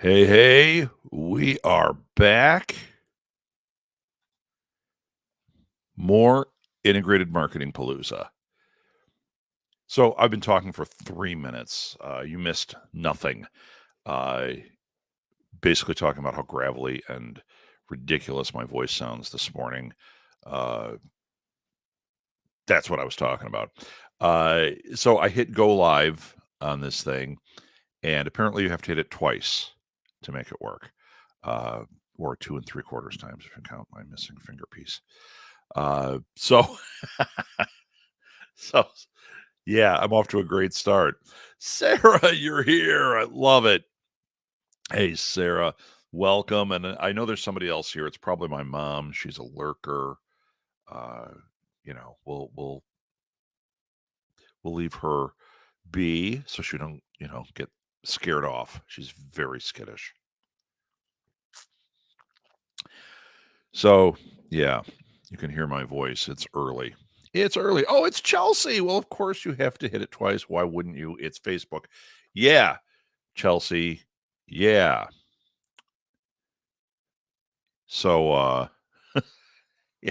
Hey, we are back. More integrated marketing palooza. So I've been talking for 3 minutes. You missed nothing. Uh, Basically talking about how gravelly and ridiculous my voice sounds this morning. Uh, that's what I was talking about. So I hit go live on this thing, and apparently you have to hit it twice to make it work, uh, or 2 3/4 times if you count my missing finger piece. So so yeah, I'm off to a great start. Sarah, you're here. I love it. Hey, Sarah, welcome. And I know there's somebody else here. It's probably my mom. She's a lurker. Uh, we'll leave her be so she don't, get scared off. She's very skittish. So yeah, you can hear my voice. It's early. It's early. Oh, it's Chelsea. Well, of course you have to hit it twice. Why wouldn't you? It's Facebook. Yeah, Chelsea. Yeah. So, yeah.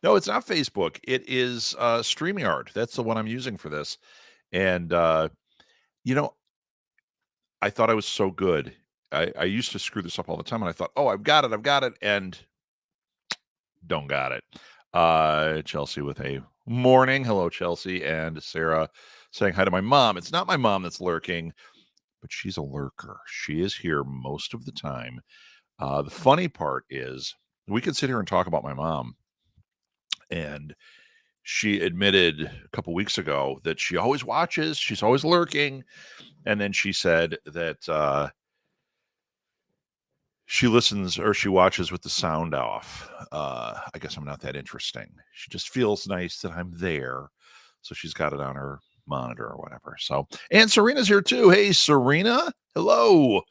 No, it's not Facebook. It is, StreamYard. That's the one I'm using for this. And, you know, I thought I was so good. I used to screw this up all the time, and I thought, "Oh, I've got it," and don't got it. Chelsea with a morning. Hello, Chelsea, and Sarah saying hi to my mom. It's not my mom that's lurking, but she's a lurker. She is here most of the time. The funny part is we could sit here and talk about my mom, and she admitted a couple weeks ago that she always watches, she's always lurking, and then she said that she listens or she watches with the sound off. I guess I'm not that interesting. She just feels nice that I'm there, so she's got it on her monitor or whatever. So, and Serena's here too. Hey, Serena, hello.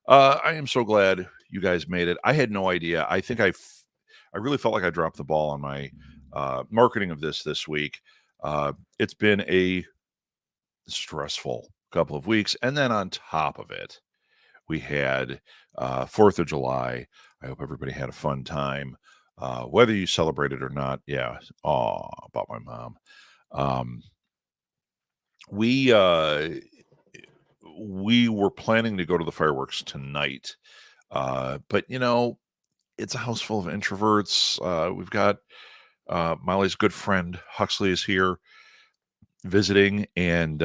I am so glad you guys made it. I had no idea. I really felt like I dropped the ball on my marketing of this week. It's been a stressful couple of weeks, and then on top of it, we had 4th of July. I hope everybody had a fun time, whether you celebrated or not. Yeah, about my mom. Um, we uh, we were planning to go to the fireworks tonight, but it's a house full of introverts. We've got Molly's good friend Huxley is here visiting, and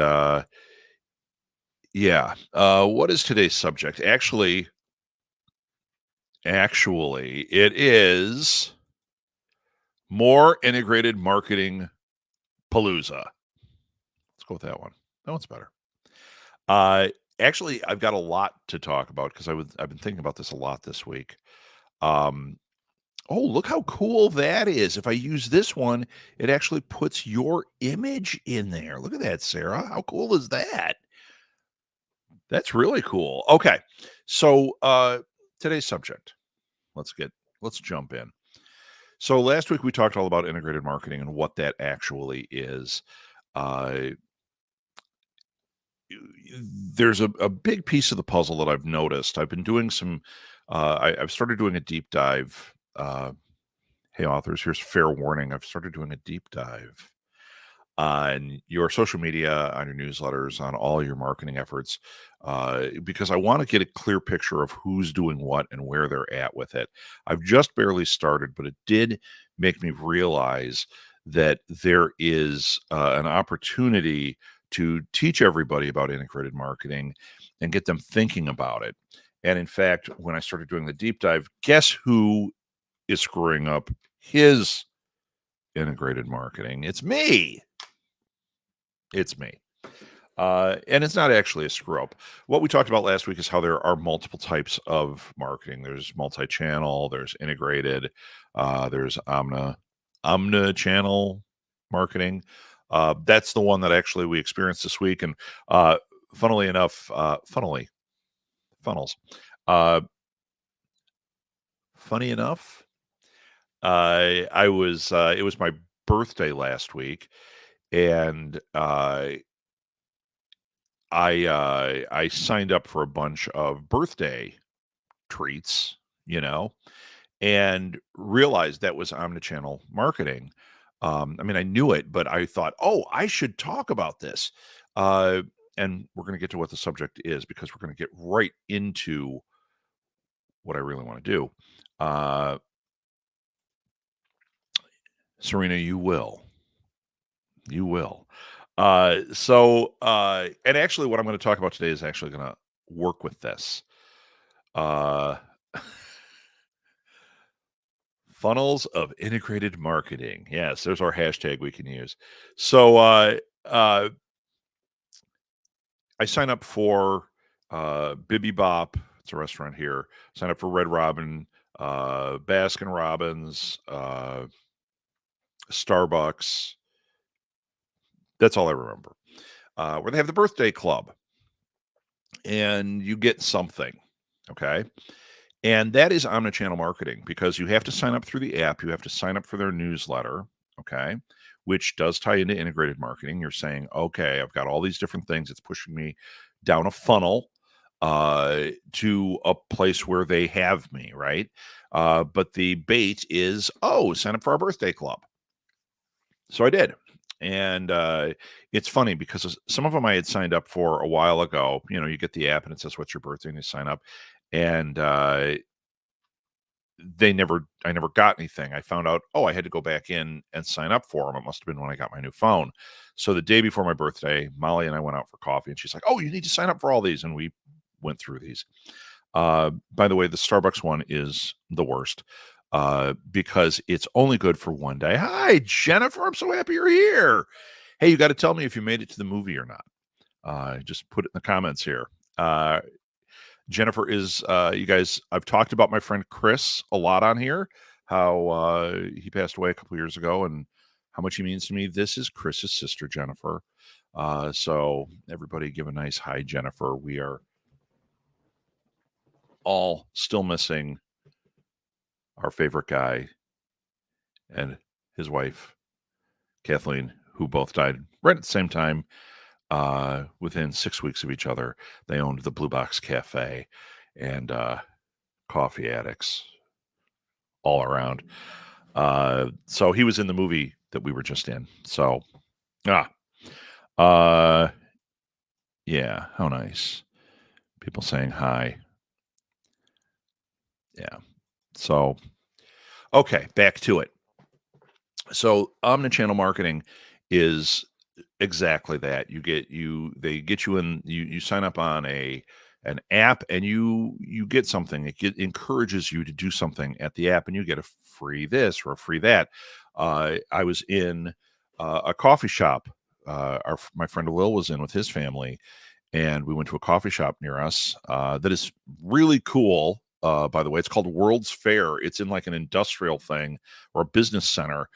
yeah. What is today's subject? Actually, it is more integrated marketing palooza. Let's go with that one. That one's better. Uh, Actually, I've got a lot to talk about because I've been thinking about this a lot this week. Um, oh, look how cool that is. If I use this one, it actually puts your image in there. Look at that, Sarah. How cool is that? That's really cool. Okay. So, today's subject. Let's get let's jump in. So last week we talked all about integrated marketing and what that actually is. Uh, there's a big piece of the puzzle that I've noticed. I've been doing some. I've started doing a deep dive. Hey, authors, here's fair warning. I've started doing a deep dive on your social media, on your newsletters, on all your marketing efforts, because I want to get a clear picture of who's doing what and where they're at with it. I've just barely started, but it did make me realize that there is an opportunity to teach everybody about integrated marketing and get them thinking about it. And in fact, when I started doing the deep dive, guess who is screwing up his integrated marketing? It's me. It's me. And it's not actually a screw up. What we talked about last week is how there are multiple types of marketing. There's multi-channel, there's integrated, there's omni-channel marketing. That's the one that actually we experienced this week. And funnily enough, funnels. Uh, Funny enough, I was it was my birthday last week, and I signed up for a bunch of birthday treats, you know, and realized that was omnichannel marketing. I mean, I knew it, but I thought, oh, I should talk about this. Uh, and we're going to get to what the subject is because we're going to get right into what I really want to do. Uh, Serena, you will. You will. And actually, what I'm going to talk about today is actually going to work with this. Uh, Funnels of integrated marketing. Yes, there's our hashtag we can use. So uh, I sign up for Bibby Bop. It's a restaurant here. Sign up for Red Robin, Baskin Robbins, Starbucks. That's all I remember. Where they have the birthday club, and you get something. Okay. And that is omnichannel marketing because you have to sign up through the app. You have to sign up for their newsletter, okay, which does tie into integrated marketing. You're saying, okay, I've got all these different things. It's pushing me down a funnel to a place where they have me, right? But the bait is, oh, sign up for our birthday club. So I did. And it's funny because some of them I had signed up for a while ago. You know, you get the app and it says, what's your birthday? And you sign up. And I never got anything. I found out, oh, I had to go back in and sign up for them. It must have been when I got my new phone. So the day before my birthday, Molly and I went out for coffee and she's like, oh, you need to sign up for all these. And we went through these. By the way, the Starbucks one is the worst because it's only good for one day. Hi, Jennifer. I'm so happy you're here. Hey, you got to tell me if you made it to the movie or not. Just put it in the comments here. Jennifer is, you guys, I've talked about my friend Chris a lot on here, how he passed away a couple years ago and how much he means to me. This is Chris's sister, Jennifer. So everybody give a nice hi, Jennifer. We are all still missing our favorite guy and his wife, Kathleen, who both died right at the same time. Within 6 weeks of each other, they owned the Blue Box Cafe and coffee addicts all around. So he was in the movie that we were just in. So, uh, yeah, how nice. People saying hi. Yeah. So, okay, back to it. So, omnichannel marketing is exactly that. They get you in, you sign up on an app and you get something. Encourages you to do something at the app and you get a free this or a free that. I was in a coffee shop. My friend Will was in with his family, and we went to a coffee shop near us that is really cool. By the way, it's called World's Fair. It's in like an industrial thing or a business center.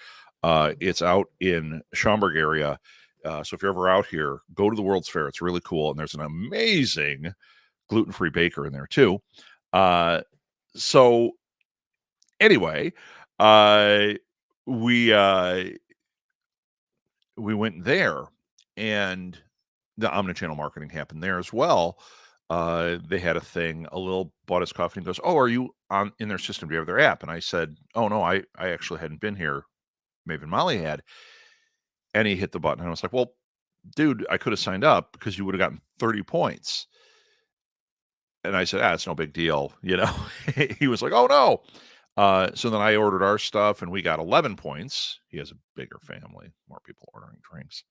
It's out in Schaumburg area. So if you're ever out here, go to the World's Fair. It's really cool, and there's an amazing gluten-free baker in there too. So anyway, uh, we uh, we went there, and the omnichannel marketing happened there as well. They had a thing. A little bought his coffee and goes, "Oh, are you on in their system? Do you have their app?" And I said, "Oh no, I actually hadn't been here. Maybe Molly had." And he hit the button, and I was like, "Well, dude, I could have signed up because you would have gotten 30 points." And I said, it's no big deal. You know, he was like, oh no. So then I ordered our stuff and we got 11 points. He has a bigger family, more people ordering drinks.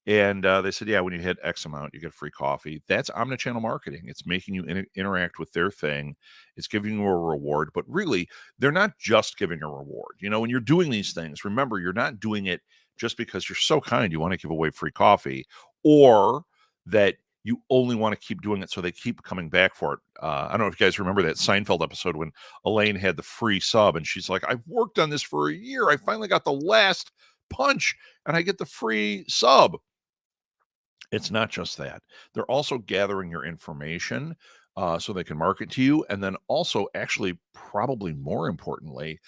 And they said, yeah, when you hit X amount, you get free coffee. That's omnichannel marketing. It's making you interact with their thing. It's giving you a reward. But really, they're not just giving a reward. You know, when you're doing these things, remember, you're not doing it just because you're so kind. You want to give away free coffee or that you only want to keep doing it so they keep coming back for it. I don't know if you guys remember that Seinfeld episode when Elaine had the free sub and she's like, I've worked on this for a year. I finally got the last punch and I get the free sub. It's not just that. They're also gathering your information so they can market to you. And then also, actually, probably more importantly,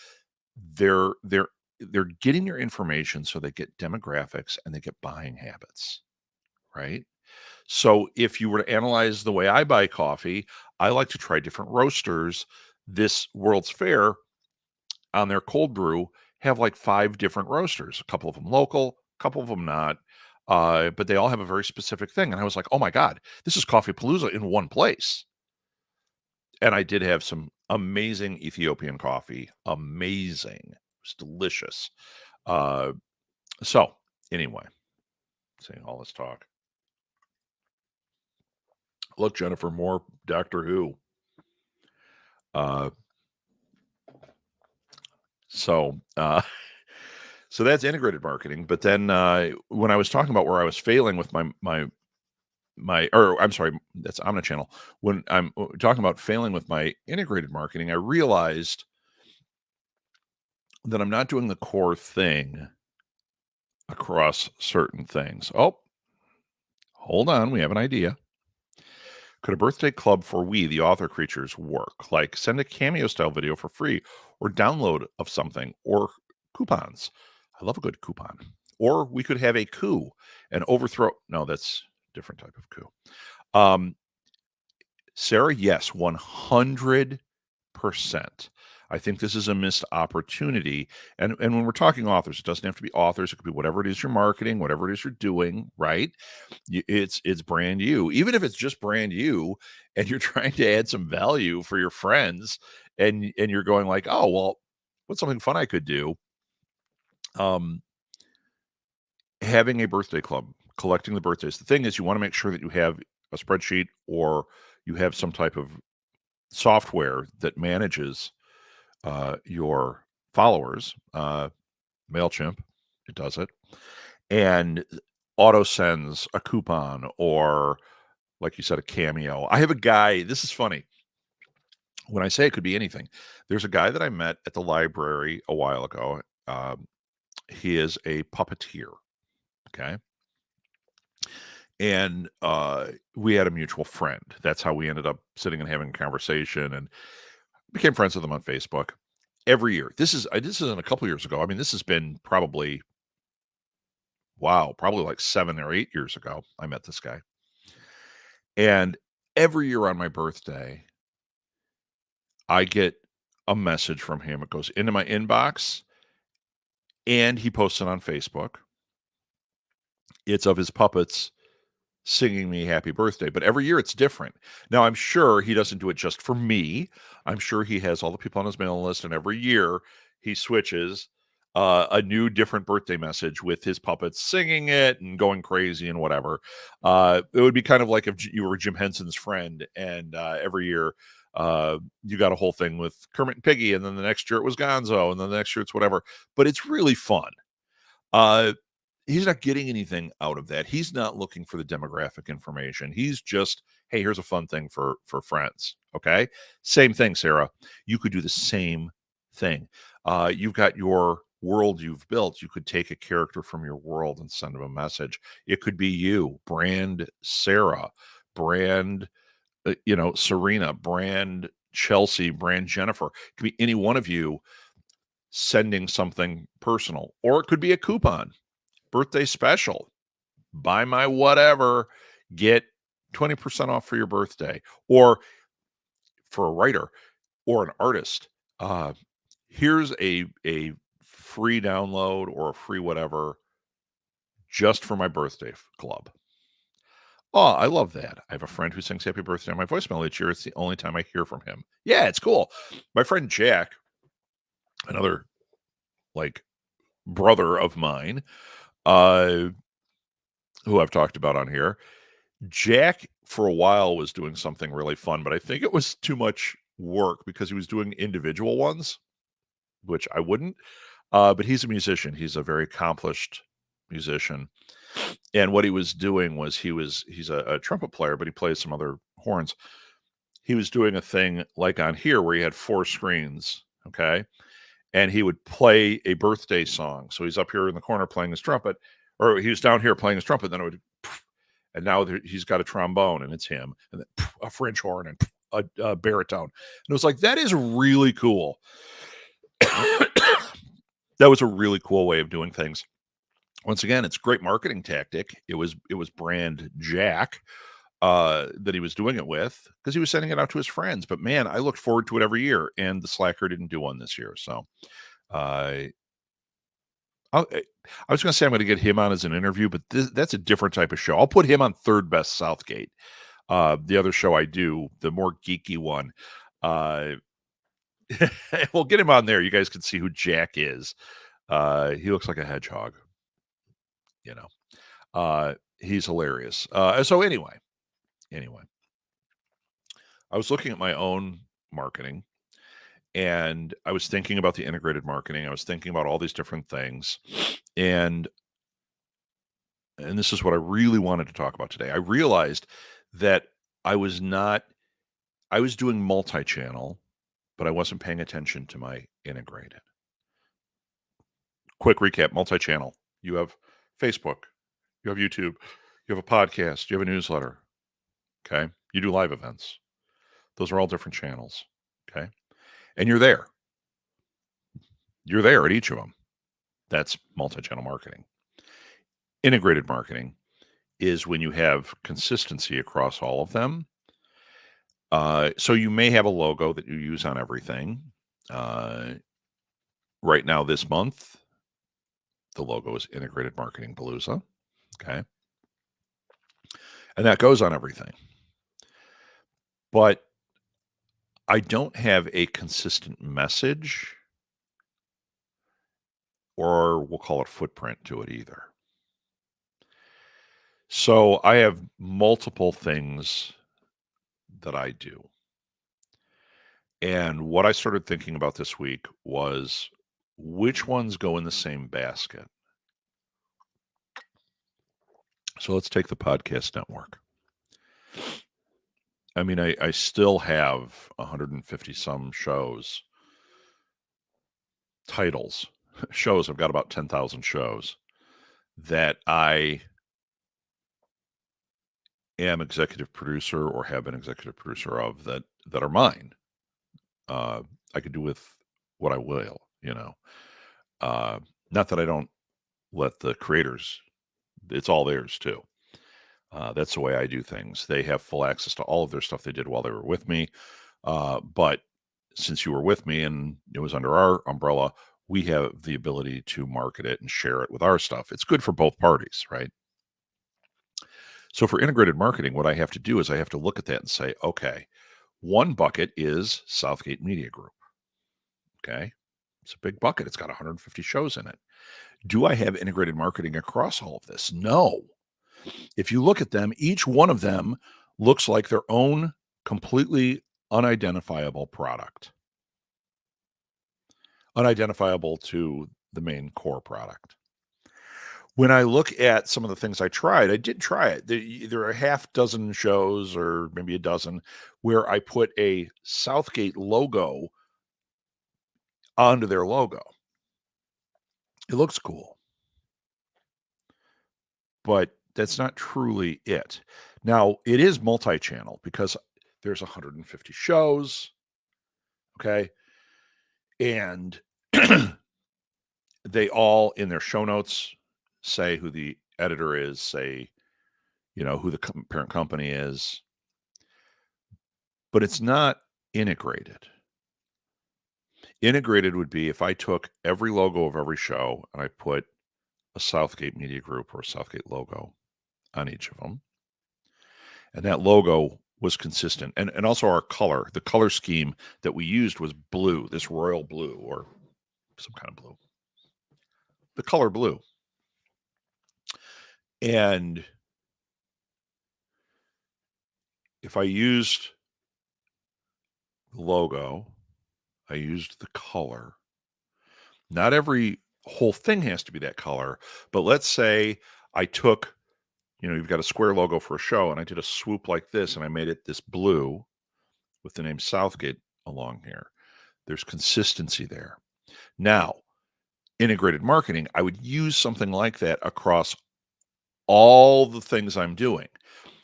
they're they're they're getting your information so they get demographics and they get buying habits, right? So if you were to analyze the way I buy coffee, I like to try different roasters. This World's Fair on their cold brew have like 5 different roasters, a couple of them local, a couple of them not. But they all have a very specific thing. And I was like, oh my God, this is Coffee Palooza in one place. And I did have some amazing Ethiopian coffee. Amazing. It was delicious. Uh, so anyway, saying all this talk. Look, Jennifer, more Doctor Who. Uh, so so that's integrated marketing. But then when I was talking about where I was failing with or I'm sorry, that's omnichannel. When I'm talking about failing with my integrated marketing, I realized that I'm not doing the core thing across certain things. Oh, hold on, we have an idea. Could a birthday club for we, the author creatures, work? Like send a cameo style video for free or download of something or coupons. I love a good coupon. Or we could have a coup and overthrow. No, that's different type of coup. Sarah, yes, 100%. I think this is a missed opportunity. And when we're talking authors, it doesn't have to be authors. It could be whatever it is you're marketing, whatever it is you're doing, right? It's brand you. Even if it's just brand you and you're trying to add some value for your friends and you're going like, oh, well, what's something fun I could do? Having a birthday club, collecting the birthdays. The thing is you want to make sure that you have a spreadsheet or you have some type of software that manages your followers. MailChimp, it does it, and auto sends a coupon or, like you said, a cameo. I have a guy. This is funny. When I say it could be anything, there's a guy that I met at the library a while ago. He is a puppeteer. Okay. And we had a mutual friend. That's how we ended up sitting and having a conversation and became friends with him on Facebook. Every year, this isn't a couple years ago. I mean, this has been probably like 7 or 8 years ago. I met this guy, and every year on my birthday, I get a message from him. It goes into my inbox, and he posts it on Facebook. It's of his puppets singing me happy birthday, but every year it's different. Now, I'm sure he doesn't do it just for me. I'm sure he has all the people on his mailing list, and every year he switches a new different birthday message with his puppets singing it and going crazy and whatever. It would be kind of like if you were Jim Henson's friend and every year you got a whole thing with Kermit and Piggy, and then the next year it was Gonzo, and then the next year it's whatever. But it's really fun. He's not getting anything out of that. He's not looking for the demographic information. He's just, hey, here's a fun thing for friends. Okay. Same thing, Sarah. You could do the same thing. You've got your world you've built. You could take a character from your world and send them a message. It could be you, brand Sarah, brand, Serena, brand Chelsea, brand Jennifer. It could be any one of you sending something personal, or it could be a coupon. Birthday special, buy my whatever, get 20% off for your birthday. Or for a writer or an artist, here's a free download or a free whatever just for my birthday club. Oh, I love that. I have a friend who sings happy birthday on my voicemail each year. It's the only time I hear from him. Yeah, it's cool. My friend Jack, another like brother of mine, who I've talked about on here. Jack, for a while, was doing something really fun, but I think it was too much work because he was doing individual ones, which I wouldn't. But he's a musician. He's a very accomplished musician. And what he was doing was he's a trumpet player, but he plays some other horns. He was doing a thing like on here where he had 4 screens, okay? And he would play a birthday song. So he's up here in the corner playing his trumpet, or he was down here playing his trumpet, then it would, and now he's got a trombone and it's him, and then a French horn and a baritone. And it was like, that is really cool. That was a really cool way of doing things. Once again, it's a great marketing tactic. It was brand Jack that he was doing it with because he was sending it out to his friends. But man, I looked forward to it every year, and the Slacker didn't do one this year. So uh, I was going to say I'm going to get him on as an interview, but that's a different type of show. I'll put him on third best Southgate. The other show I do, the more geeky one, we'll get him on there. You guys can see who Jack is. He looks like a hedgehog, you know. He's hilarious. So anyway, I was looking at my own marketing, and I was thinking about the integrated marketing. I was thinking about all these different things, and this is what I really wanted to talk about today. I realized that I was not I was doing multi-channel, but I wasn't paying attention to my integrated. Quick recap, multi-channel. You have Facebook, you have YouTube, you have a podcast, you have a newsletter. Okay. You do live events. Those are all different channels. Okay. And you're there. You're there at each of them. That's multi-channel marketing. Integrated marketing is when you have consistency across all of them. So you may have a logo that you use on everything. Right now, this month, the logo is Integrated Marketing Palooza. Okay. And that goes on everything. But I don't have a consistent message, or we'll call it footprint, to it either. So I have multiple things that I do. And what I started thinking about this week was which ones go in the same basket. So let's take the podcast network. I mean, I still have 150 some shows, titles, shows. I've got about 10,000 shows that I am executive producer or have been executive producer of that are mine. I could do with what I will, you know. Not that I don't let the creators, it's all theirs too. That's the way I do things. They have full access to all of their stuff they did while they were with me. But since you were with me and it was under our umbrella, we have the ability to market it and share it with our stuff. It's good for both parties, right? So for integrated marketing, what I have to do is I have to look at that and say, okay, one bucket is Southgate Media Group. Okay. It's a big bucket. It's got 150 shows in it. Do I have integrated marketing across all of this? No. If you look at them, each one of them looks like their own completely unidentifiable product, unidentifiable to the main core product. When I look at some of the things I tried, I did try it. There are a half dozen shows or maybe a dozen where I put a Southgate logo onto their logo. It looks cool, but that's not truly it. Now, it is multi-channel because there's 150 shows, okay? And they all, in their show notes, say who the editor is, say, you know, who the parent company is, but it's not integrated. Integrated would be if I took every logo of every show and I put a Southgate Media Group or a Southgate logo on each of them. And that logo was consistent. And also our color, the color scheme that we used was blue, this royal blue or some kind of blue. The color blue. And if I used the logo, I used the color. Not every whole thing has to be that color, but let's say I took, you know, you've got a square logo for a show and I did a swoop like this and I made it this blue with the name Southgate along here. There's consistency there. Now, integrated marketing, I would use something like that across all the things I'm doing.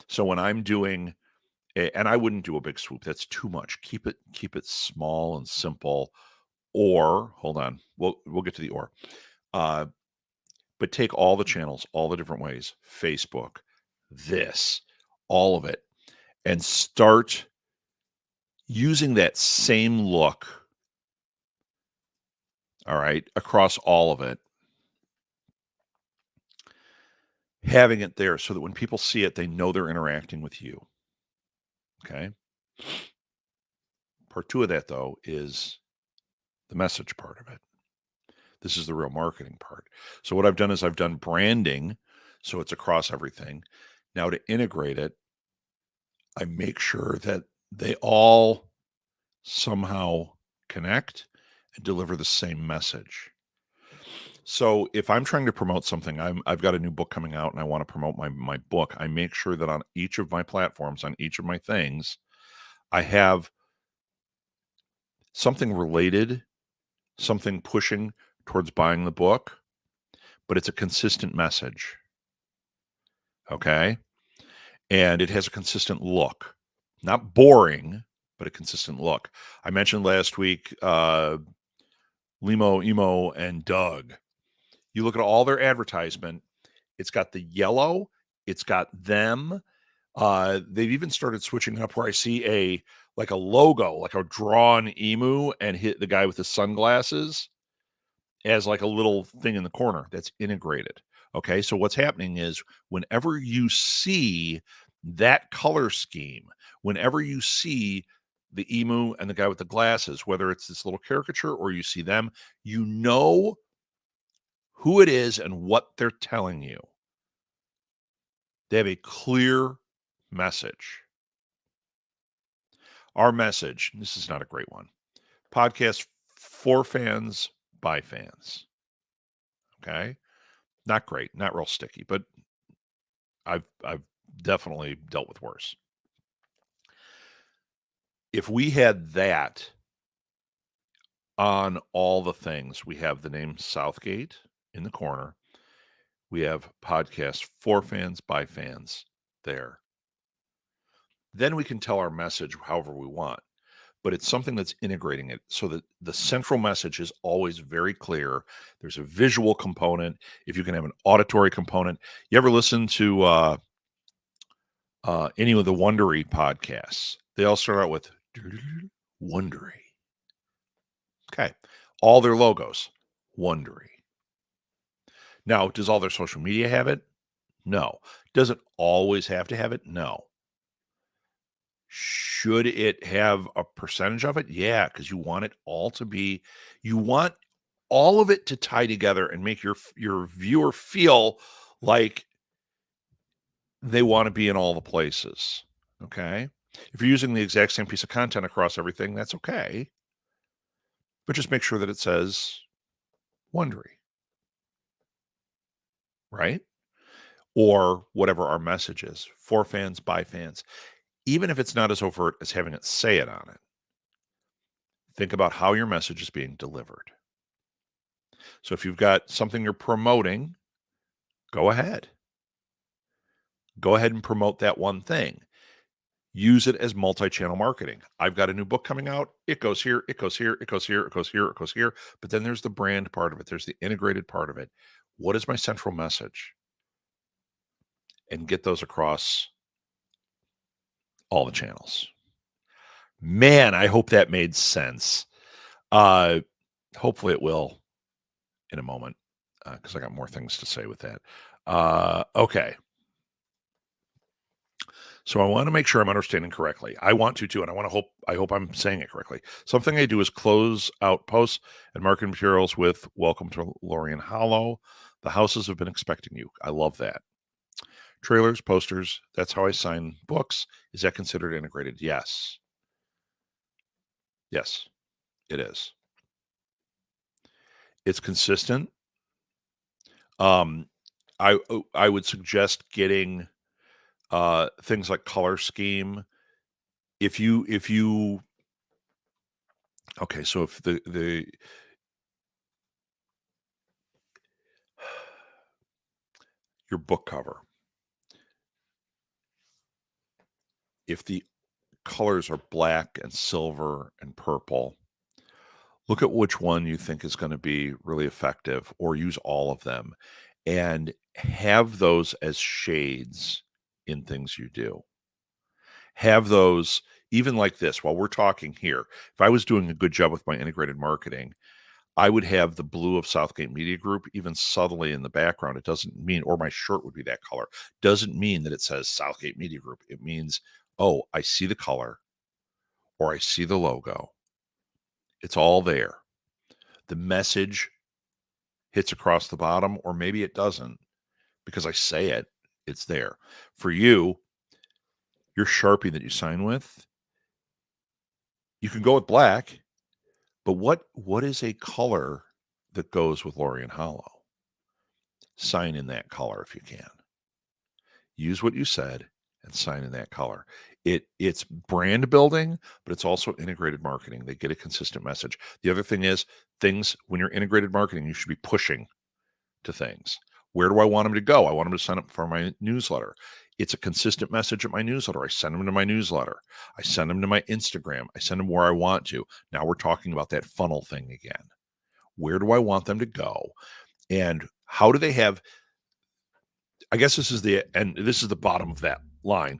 So when I'm doing and I wouldn't do a big swoop. That's too much. Keep it small and simple. Or hold on, we'll get to the or. but take all the channels, all the different ways, Facebook, all of it, and start using that same look, all right, across all of it, having it there so that when people see it, they know they're interacting with you. Okay. Part two of that, though, is the message part of it. This is the real marketing part. So what I've done is I've done branding, so it's across everything. Now to integrate it, I make sure that they all somehow connect and deliver the same message. So if I'm trying to promote something, I've got a new book coming out and I want to promote my book. I make sure that on each of my platforms, on each of my things, I have something related, something pushing towards buying the book, but it's a consistent message. Okay. And it has a consistent look, not boring, but a consistent look. I mentioned last week, Limo, Emo, and Doug. You look at all their advertisement, it's got the yellow, it's got them. They've even started switching up where I see a logo, like a drawn emu, and hit the guy with the sunglasses as like a little thing in the corner that's integrated. Okay, so what's happening is whenever you see that color scheme, whenever you see the emu and the guy with the glasses, whether it's this little caricature or you see them, you know who it is and what they're telling you. They have a clear message. Our message, this is not a great one. Podcast for fans by fans. Okay? Not great, not real sticky, but I've definitely dealt with worse. If we had that on all the things, we have the name Southgate in the corner. We have podcast for fans by fans there. Then we can tell our message however we want, but it's something that's integrating it so that the central message is always very clear. There's a visual component. If you can have an auditory component, you ever listen to any of the Wondery podcasts? They all start out with Wondery. Okay. All their logos, Wondery. Now, does all their social media have it? No. Does it always have to have it? No. Should it have a percentage of it? Yeah, because you want it all to be, you want all of it to tie together and make your viewer feel like they want to be in all the places. Okay. If you're using the exact same piece of content across everything, that's okay. But just make sure that it says Wondery, right? Or whatever our message is, for fans, by fans. Even if it's not as overt as having it say it on it, think about how your message is being delivered. So if you've got something you're promoting, go ahead. Go ahead and promote that one thing. Use it as multi-channel marketing. I've got a new book coming out. It goes here, it goes here, it goes here, it goes here, it goes here. But then there's the brand part of it. There's the integrated part of it. What is my central message? And get those across all the channels. Man, I hope that made sense. Hopefully it will in a moment, because I got more things to say with that. Okay. So I want to make sure I'm understanding correctly. I want to too, and I hope I'm saying it correctly. Something I do is close out posts and marketing materials with "Welcome to Lorien Hollow. The houses have been expecting you." I love that. Trailers, posters. That's how I sign books. Is that considered integrated? Yes. Yes, it is. It's consistent. I would suggest getting things like color scheme. If you okay, so if the your book cover, if the colors are black and silver and purple, look at which one you think is going to be really effective, or use all of them. and have those as shades in things you do. Have those even like this while we're talking here. If I was doing a good job with my integrated marketing, I would have the blue of Southgate Media Group even subtly in the background. It doesn't mean, or my shirt would be that color. Doesn't mean that it says Southgate Media Group. It means, oh, I see the color or I see the logo. It's all there. The message hits across the bottom, or maybe it doesn't because I say it. It's there. For you, your Sharpie that you sign with, you can go with black, but what is a color that goes with Lorien Hollow? Sign in that color if you can. Use what you said and sign in that color. It's brand building, but it's also integrated marketing. They get a consistent message. The other thing is things when you're integrated marketing, you should be pushing to things. Where do I want them to go? I want them to sign up for my newsletter. It's a consistent message at my newsletter. I send them to my newsletter. I send them to my Instagram. I send them where I want to. Now we're talking about that funnel thing again. Where do I want them to go? And how do they have, I guess this is the bottom of that line.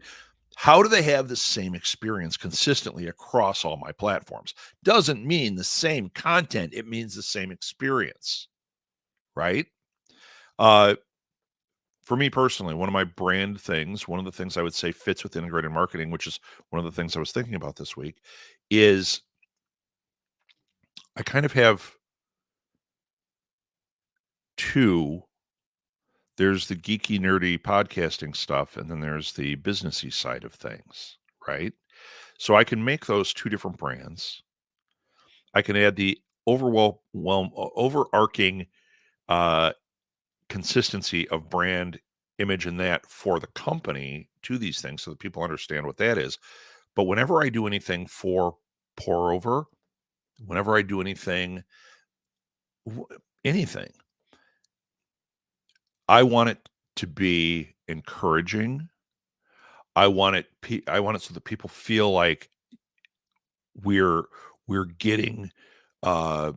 How do they have the same experience consistently across all my platforms? Doesn't mean the same content. It means the same experience, right? For me personally, one of my brand things, one of the things I would say fits with integrated marketing, which is one of the things I was thinking about this week, is I kind of have two. There's the geeky, nerdy podcasting stuff, and then there's the businessy side of things, right? So I can make those two different brands. I can add the overarching uh, consistency of brand image and that for the company to these things so that people understand what that is. But whenever I do anything for pour over, whenever I do anything, anything, I want it to be encouraging. I want it so that people feel like we're we're getting uh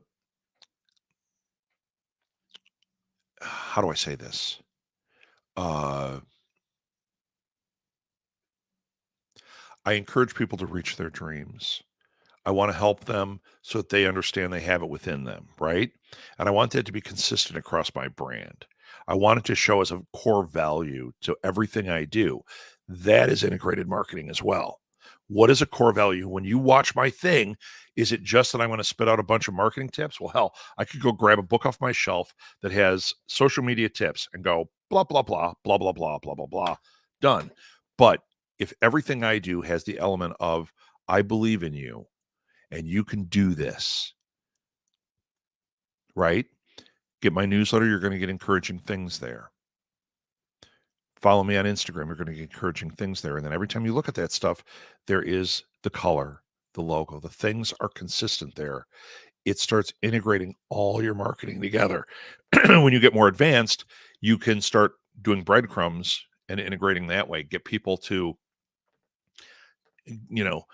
how do I say this? Uh I encourage people to reach their dreams. I want to help them so that they understand they have it within them, right? And I want that to be consistent across my brand. I want it to show as a core value to everything I do. That is integrated marketing as well. What is a core value? When you watch my thing, is it just that I want to spit out a bunch of marketing tips? Well, hell, I could go grab a book off my shelf that has social media tips and go blah, blah, blah, blah, blah, blah, blah, blah, blah, done. But if everything I do has the element of, I believe in you, and you can do this, right? Get my newsletter. You're going to get encouraging things there. Follow me on Instagram. You're going to get encouraging things there. And then every time you look at that stuff, there is the color, the logo, the things are consistent there. It starts integrating all your marketing together. When you get more advanced, you can start doing breadcrumbs and integrating that way. Get people to, you know,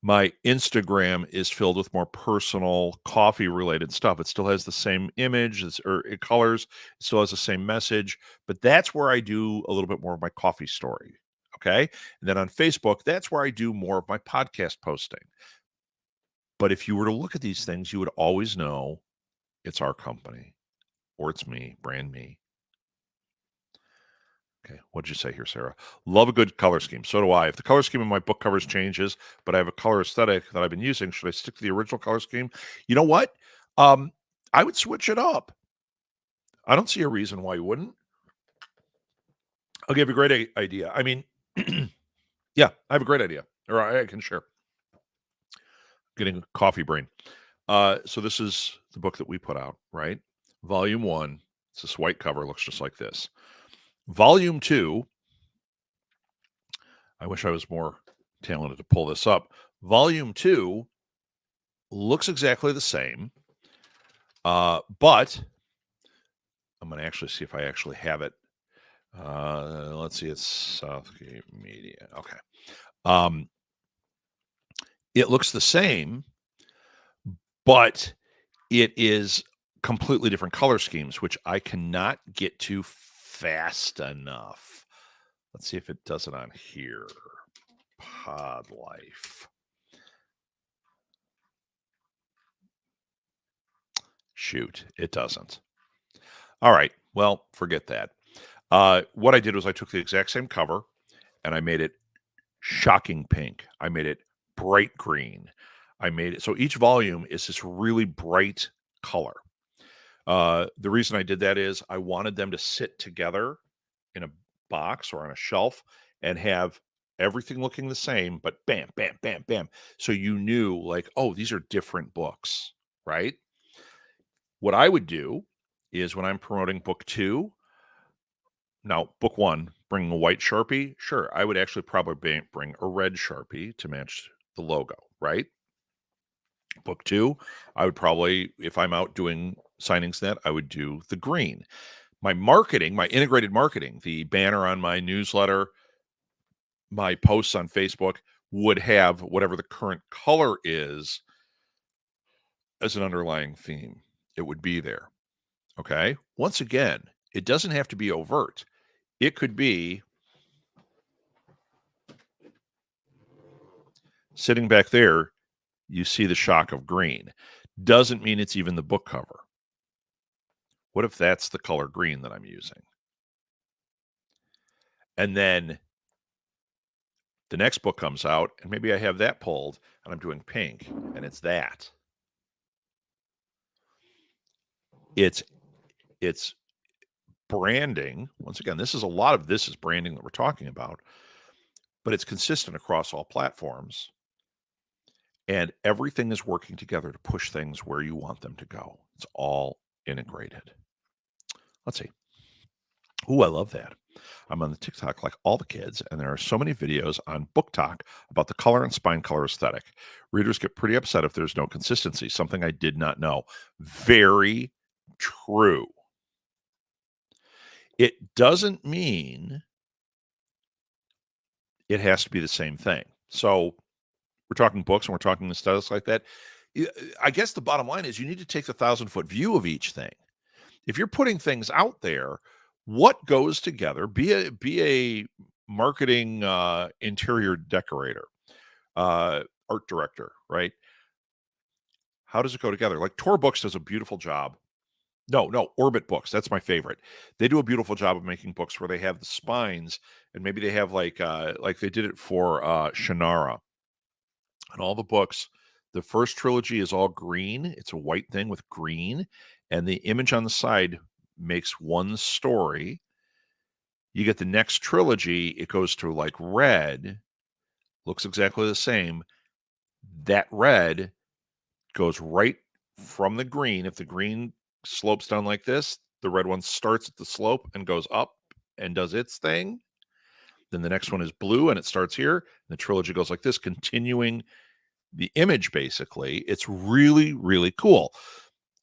my Instagram is filled with more personal coffee related stuff. It still has the same image or colors, it still has the same message, but that's where I do a little bit more of my coffee story. Okay. And then on Facebook, that's where I do more of my podcast posting. But if you were to look at these things, you would always know it's our company or it's me, brand me. Okay, what'd you say here, Sarah? Love a good color scheme. So do I. If the color scheme of my book covers changes, but I have a color aesthetic that I've been using, should I stick to the original color scheme? You know what? Um, I would switch it up. I don't see a reason why you wouldn't. I'll give you a great idea. I mean, yeah, I have a great idea, or I can share. Getting a coffee brain. So this is the book that we put out, right? Volume 1. It's this white cover, looks just like this. Volume 2. I wish I was more talented to pull this up. Volume 2 looks exactly the same, but I'm going to actually see if I actually have it. Let's see, it's Southgate Media. Okay. It looks the same, but it is completely different color schemes, which I cannot get to fast enough. Let's see if it does it on here. Pod Life. Shoot, it doesn't. All right. Well, forget that. What I did was I took the exact same cover and I made it shocking pink. I made it bright green. I made it so each volume is this really bright color. The reason I did that is I wanted them to sit together in a box or on a shelf and have everything looking the same, but bam, bam, bam, bam. So you knew, like, oh, these are different books, right? What I would do is when I'm promoting book 2, now book 1, bringing a white Sharpie, sure, I would actually probably bring a red Sharpie to match the logo, right? Book 2, I would probably, if I'm out doing signings net, I would do the green. My marketing, my integrated marketing, the banner on my newsletter, my posts on Facebook would have whatever the current color is as an underlying theme. It would be there. Okay. Once again, it doesn't have to be overt. It could be sitting back there, you see the shock of green. Doesn't mean it's even the book cover. What if that's the color green that I'm using? And then the next book comes out, and maybe I have that pulled, and I'm doing pink, and it's that. It's branding. Once again, this is a lot of this is branding that we're talking about, but it's consistent across all platforms. And everything is working together to push things where you want them to go. It's all integrated. Let's see. Ooh, I love that. I'm on the TikTok like all the kids, and there are so many videos on Book Talk about the color and spine color aesthetic. Readers get pretty upset if there's no consistency, something I did not know. Very true. It doesn't mean it has to be the same thing. So we're talking books and we're talking aesthetics like that. I guess the bottom line is you need to take the 1,000-foot view of each thing. If you're putting things out there, what goes together? Be a marketing interior decorator, art director, right? How does it go together? Like Tor Books does a beautiful job. No, Orbit Books. That's my favorite. They do a beautiful job of making books where they have the spines, and maybe they have like they did it for Shannara. And all the books, the first trilogy is all green. It's a white thing with green, and the image on the side makes one story. You get the next trilogy, it goes to like red, looks exactly the same. That red goes right from the green. If the green slopes down like this, the red one starts at the slope and goes up and does its thing. Then the next one is blue and it starts here. And the trilogy goes like this, continuing the image basically. It's really, really cool.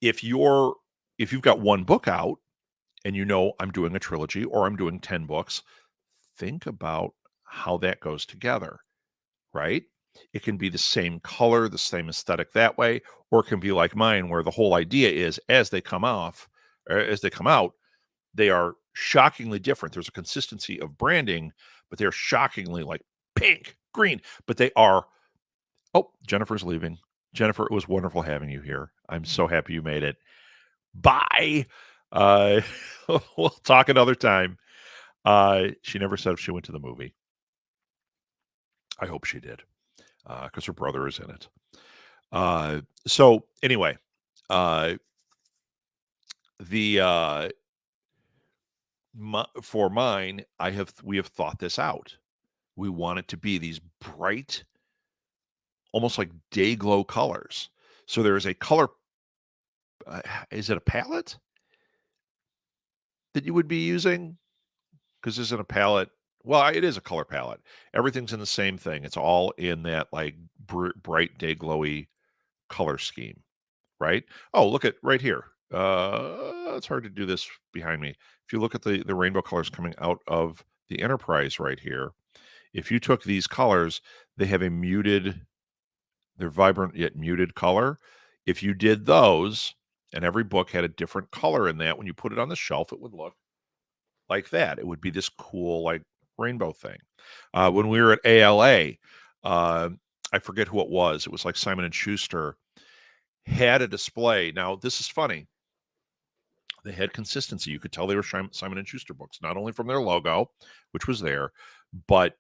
If you've got one book out and you know I'm doing a trilogy or I'm doing 10 books, think about how that goes together, right? It can be the same color, the same aesthetic that way, or it can be like mine, where the whole idea is as they come off, or as they come out, they are shockingly different. There's a consistency of branding, but they're shockingly like pink, green, but they are. Oh, Jennifer's leaving. Jennifer, it was wonderful having you here. I'm so happy you made it. Bye. Uh, we'll talk another time. She never said if she went to the movie. I hope she did, because her brother is in it. So anyway, uh, the for mine, we have thought this out. We want it to be these bright, almost like day glow colors. So there is a color. Is it a palette that you would be using? Because isn't a palette? Well, it is a color palette. Everything's in the same thing. It's all in that like bright day glowy color scheme, right? Oh, look at right here. It's hard to do this behind me. If you look at the rainbow colors coming out of the Enterprise right here, if you took these colors, they have a muted, they're vibrant yet muted color. If you did those and every book had a different color in that. When you put it on the shelf, it would look like that. It would be this cool, like, rainbow thing. When we were at ALA, uh, I forget who it was. It was like Simon and Schuster had a display. Now, this is funny. They had consistency. You could tell they were Simon and Schuster books, not only from their logo, which was there, but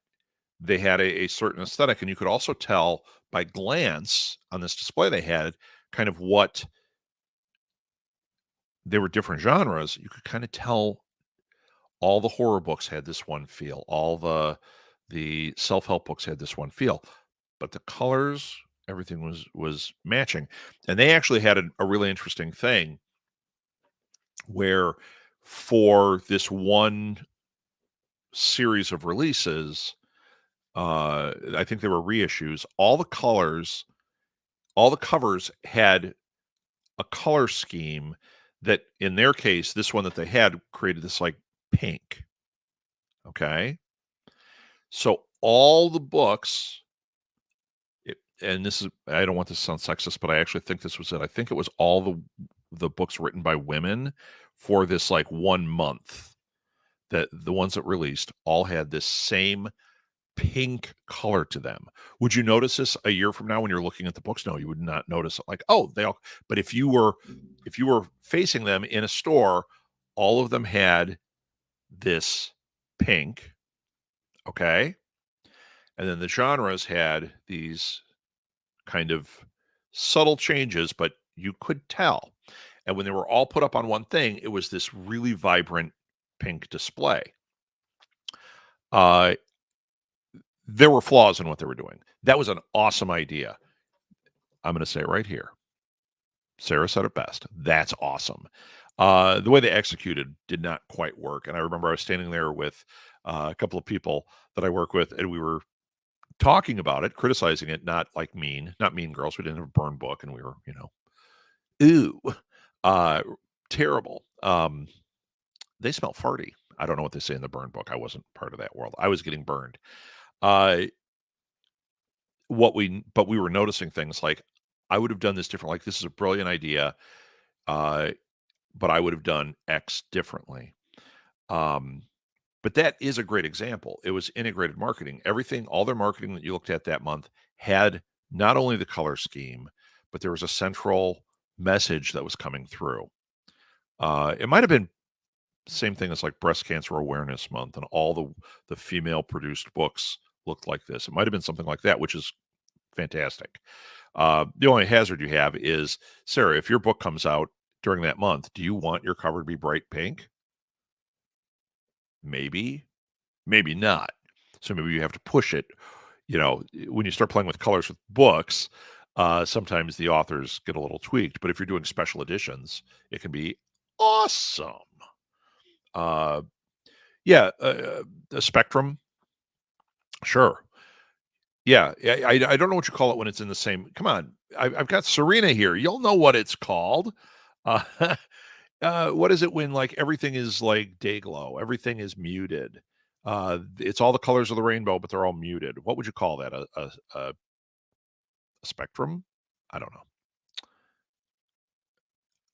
they had a certain aesthetic. And you could also tell by glance on this display they had kind of what they were different genres. You could kind of tell all the horror books had this one feel. All the self-help books had this one feel. But the colors, everything was matching. And they actually had a really interesting thing where for this one series of releases, I think they were reissues, all the covers had a color scheme that, in their case, this one that they had created this like pink. Okay. So all the books, and this is, I don't want this to sound sexist, but I actually think this was it. I think it was all the books written by women for this like 1 month, that the ones that released all had this same pink color to them. Would you notice this a year from now when you're looking at the books? No, you would not notice it. Like, oh, they all. But if you were facing them in a store, all of them had this pink. Okay, and then the genres had these kind of subtle changes, but you could tell. And when they were all put up on one thing, it was this really vibrant pink display. Uh, there were flaws in what they were doing. That was an awesome idea. I'm going to say it right here. Sarah said it best. That's awesome. The way they executed did not quite work. And I remember I was standing there with a couple of people that I work with, and we were talking about it, criticizing it, not like not mean girls. We didn't have a burn book, and we were, ooh, uh, terrible. They smell farty. I don't know what they say in the burn book. I wasn't part of that world. I was getting burned. Uh, but we were noticing things like, I would have done this different. Like, this is a brilliant idea, but I would have done X differently. But that is a great example. It was integrated marketing. Everything, all their marketing that you looked at that month had not only the color scheme, but there was a central message that was coming through. It might have been same thing as like Breast Cancer Awareness Month, and all the female produced books looked like this. It might have been something like that, which is fantastic. The only hazard you have is, Sarah, if your book comes out during that month, do you want your cover to be bright pink? Maybe, maybe not. So maybe you have to push it. When you start playing with colors with books, sometimes the authors get a little tweaked. But if you're doing special editions, it can be awesome. Yeah, the spectrum, sure. Yeah, I don't know what you call it when it's in the same. Come on, I've got Serena here. You'll know what it's called. Uh, what is it when like everything is like day glow? Everything is muted. It's all the colors of the rainbow, but they're all muted. What would you call that? A spectrum? I don't know.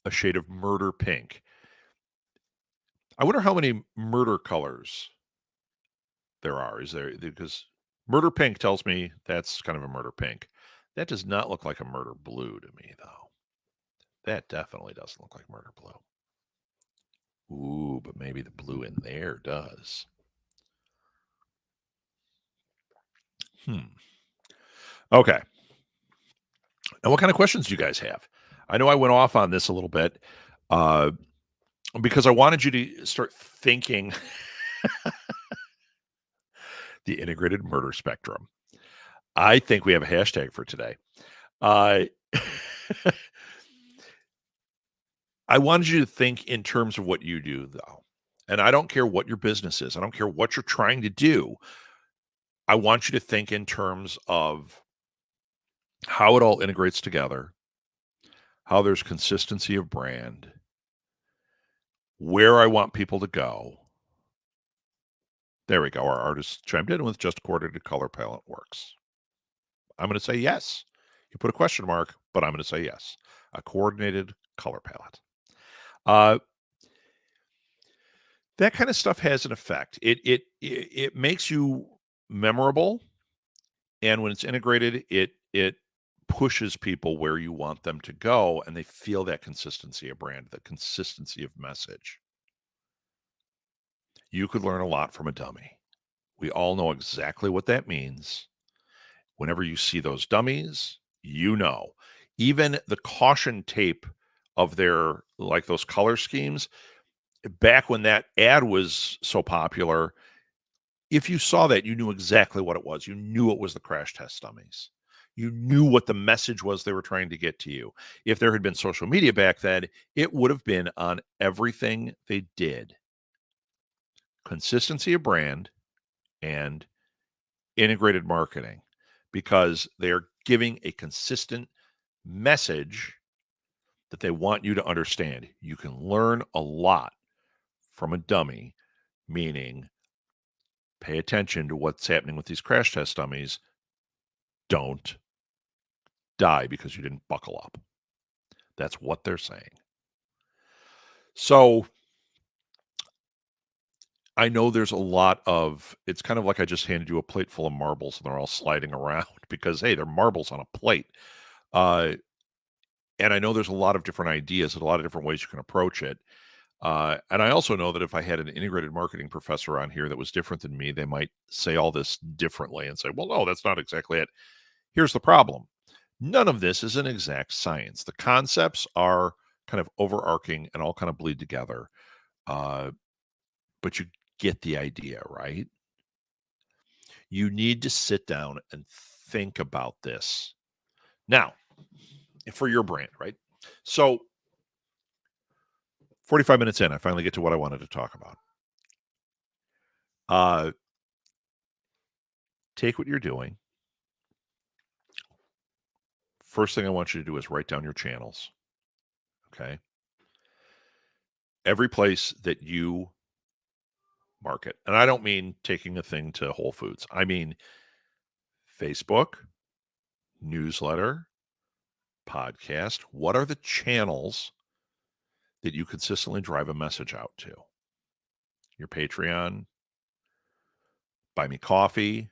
A shade of murder pink. I wonder how many murder colors there are. Is there, because murder pink tells me that's kind of a murder pink. That does not look like a murder blue to me, though. That definitely doesn't look like murder blue. Ooh, but maybe the blue in there does. Okay. Now, what kind of questions do you guys have? I know I went off on this a little bit uh, because I wanted you to start thinking the integrated murder spectrum. I think we have a hashtag for today. Uh, I wanted you to think in terms of what you do, though. And I don't care what your business is. I don't care what you're trying to do. I want you to think in terms of how it all integrates together, how there's consistency of brand, where I want people to go. There we go. Our artist chimed in with just coordinated color palette works. I'm going to say yes. You put a question mark, but I'm going to say yes. A coordinated color palette. Uh, that kind of stuff has an effect. It makes you memorable, and when it's integrated, it pushes people where you want them to go, and they feel that consistency of brand, the consistency of message. You could learn a lot from a dummy. We all know exactly what that means. Whenever you see those dummies, you know. Even the caution tape of their, like, those color schemes, back when that ad was so popular, if you saw that, you knew exactly what it was. You knew it was the crash test dummies. You knew what the message was they were trying to get to you. If there had been social media back then, it would have been on everything they did. Consistency of brand and integrated marketing, because they're giving a consistent message that they want you to understand. You can learn a lot from a dummy, meaning pay attention to what's happening with these crash test dummies. Don't die because you didn't buckle up. That's what they're saying. So I know there's a lot of, it's kind of like I just handed you a plate full of marbles and they're all sliding around because, hey, they're marbles on a plate. And I know there's a lot of different ideas and a lot of different ways you can approach it. And I also know that if I had an integrated marketing professor on here that was different than me, they might say all this differently and say, well, no, that's not exactly it. Here's the problem. None of this is an exact science. The concepts are kind of overarching and all kind of bleed together. But you get the idea, right? You need to sit down and think about this. Now, for your brand, right? So 45 minutes in, I finally get to what I wanted to talk about. Take what you're doing. First thing I want you to do is write down your channels. Okay. Every place that you market. And I don't mean taking a thing to Whole Foods. I mean Facebook, newsletter, podcast. What are the channels that you consistently drive a message out to? Your Patreon, buy me coffee.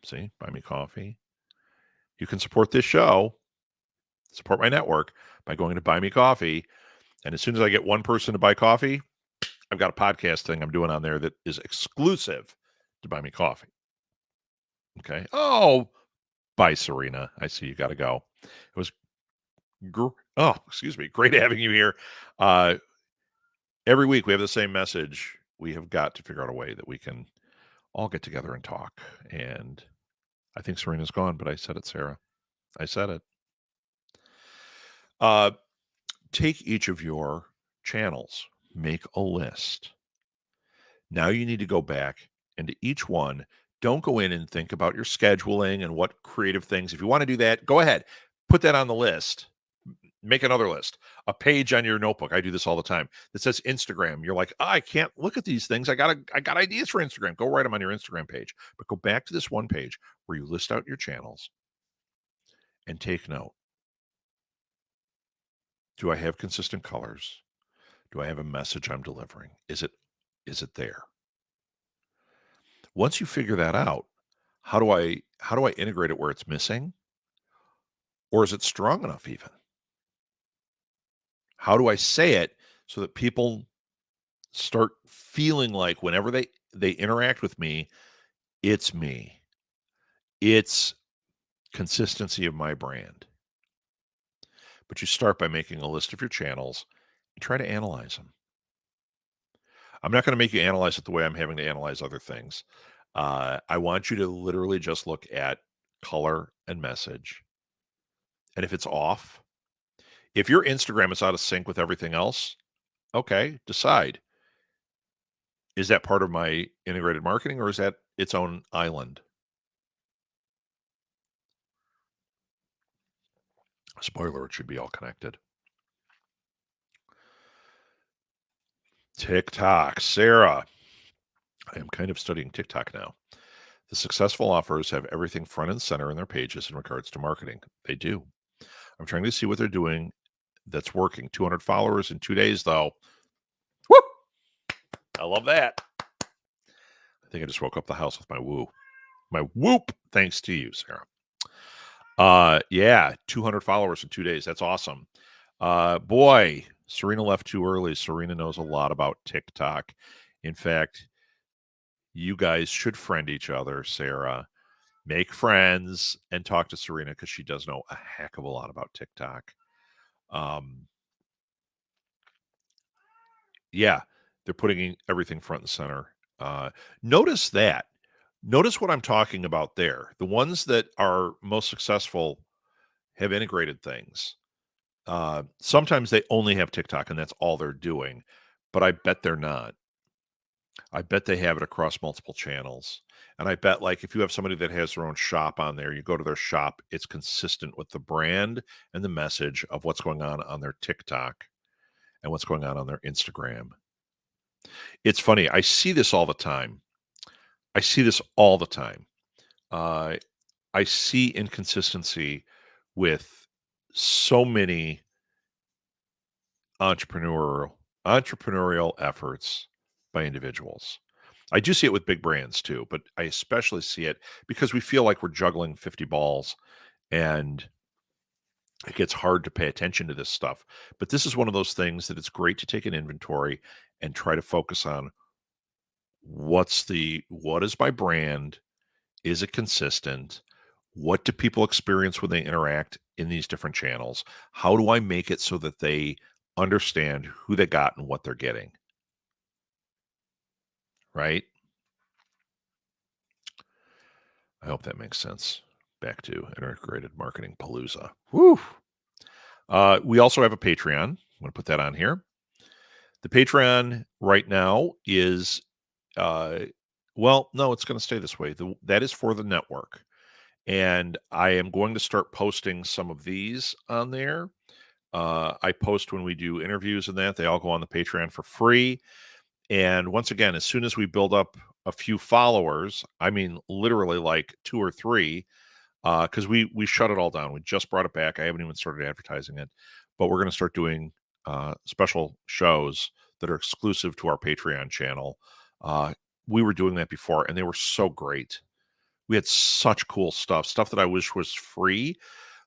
See, buy me coffee. You can support this show, support my network by going to buy me coffee. And as soon as I get one person to buy coffee, I've got a podcast thing I'm doing on there that is exclusive to buy me coffee. Okay. Oh, bye, Serena. I see you got to go. It was, excuse me. Great having you here. Every week we have the same message. We have got to figure out a way that we can all get together and talk. And I think Serena's gone, but I said it, Sarah. I said it. Take each of your channels, make a list. Now you need to go back into each one. Don't go in and think about your scheduling and what creative things. If you want to do that, go ahead. Put that on the list. Make another list, a page on your notebook. I do this all the time that says Instagram. You're like, oh, I can't look at these things. I got ideas for Instagram. Go write them on your Instagram page, but go back to this one page where you list out your channels and take note. Do I have consistent colors? Do I have a message I'm delivering? Is it there? Once you figure that out, how do I integrate it where it's missing? Or is it strong enough even? How do I say it so that people start feeling like whenever they interact with me, it's me. It's consistency of my brand. But you start by making a list of your channels and try to analyze them. I'm not going to make you analyze it the way I'm having to analyze other things. I want you to literally just look at color and message. And if it's off, if your Instagram is out of sync with everything else, okay, decide. Is that part of my integrated marketing or is that its own island? Spoiler, it should be all connected. TikTok. Sarah, I am kind of studying TikTok now. The successful offers have everything front and center in their pages in regards to marketing. They do. I'm trying to see what they're doing that's working. 200 followers in 2 days, though. Woo! I love that. I think I just woke up the house with my whoop. Thanks to you, Sarah. Yeah, 200 followers in 2 days. That's awesome. Boy, Serena left too early. Serena knows a lot about TikTok. In fact, you guys should friend each other, Sarah. Make friends and talk to Serena because she does know a heck of a lot about TikTok. Yeah, they're putting everything front and center. Notice that. Notice what I'm talking about there. The ones that are most successful have integrated things. Sometimes they only have TikTok and that's all they're doing, but I bet they're not. I bet they have it across multiple channels. And I bet, like, if you have somebody that has their own shop on there, you go to their shop, it's consistent with the brand and the message of what's going on their TikTok and what's going on their Instagram. It's funny. I see this all the time. I see this all the time. Uh, I see inconsistency with so many entrepreneurial efforts by individuals. I do see it with big brands too, but I especially see it because we feel like we're juggling 50 balls and it gets hard to pay attention to this stuff. But this is one of those things that it's great to take an inventory and try to focus on what is my brand? Is it consistent? What do people experience when they interact in these different channels? How do I make it so that they understand who they got and what they're getting? Right? I hope that makes sense. Back to integrated marketing palooza. Woo! We also have a Patreon. I'm going to put that on here. The Patreon right now is, uh, well, no, it's going to stay this way. That is for the network. And I am going to start posting some of these on there. I post when we do interviews and that. They all go on the Patreon for free. And once again, as soon as we build up a few followers, I mean, literally like 2 or 3, because we shut it all down. We just brought it back. I haven't even started advertising it, but we're going to start doing special shows that are exclusive to our Patreon channel. We were doing that before, and they were so great. We had such cool stuff that I wish was free.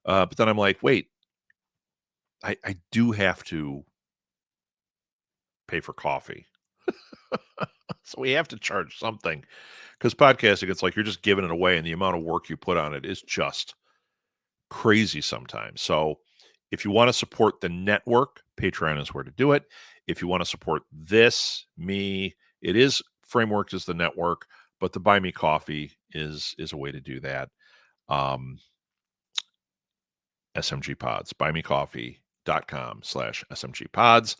But then I'm like, wait, I do have to pay for coffee. So we have to charge something because podcasting, it's like you're just giving it away, and the amount of work you put on it is just crazy sometimes. So if you want to support the network, Patreon is where to do it. If you want to support me, it is frameworked as the network, but the Buy Me Coffee is a way to do that. SMG Pods, buymecoffee.com/SMG Pods.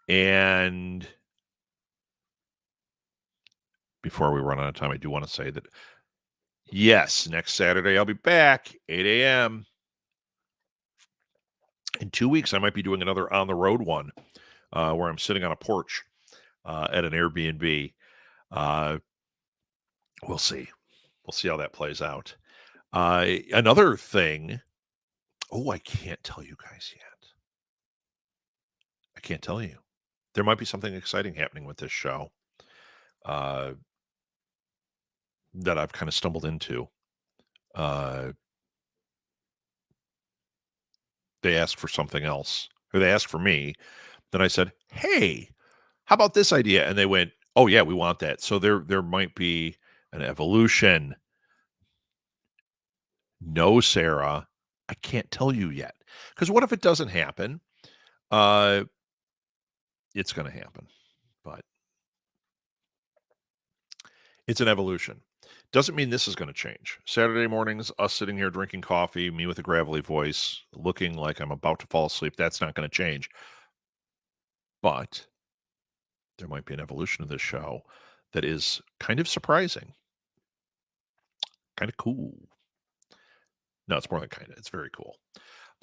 And before we run out of time, I do want to say that, yes, next Saturday I'll be back, 8 a.m. In 2 weeks, I might be doing another on the road one where I'm sitting on a porch at an Airbnb. We'll see. We'll see how that plays out. Another thing. Oh, I can't tell you guys yet. I can't tell you. There might be something exciting happening with this show that I've kind of stumbled into. They asked for something else, or they asked for me. Then I said, "Hey, how about this idea?" And they went, "Oh yeah, we want that." So there might be an evolution. No, Sarah, I can't tell you yet. Because what if it doesn't happen? Uh, it's going to happen, but it's an evolution. Doesn't mean this is going to change. Saturday mornings, us sitting here drinking coffee, me with a gravelly voice, looking like I'm about to fall asleep. That's not going to change. But there might be an evolution of this show that is kind of surprising, kind of cool. No, it's more than kind of. It's very cool.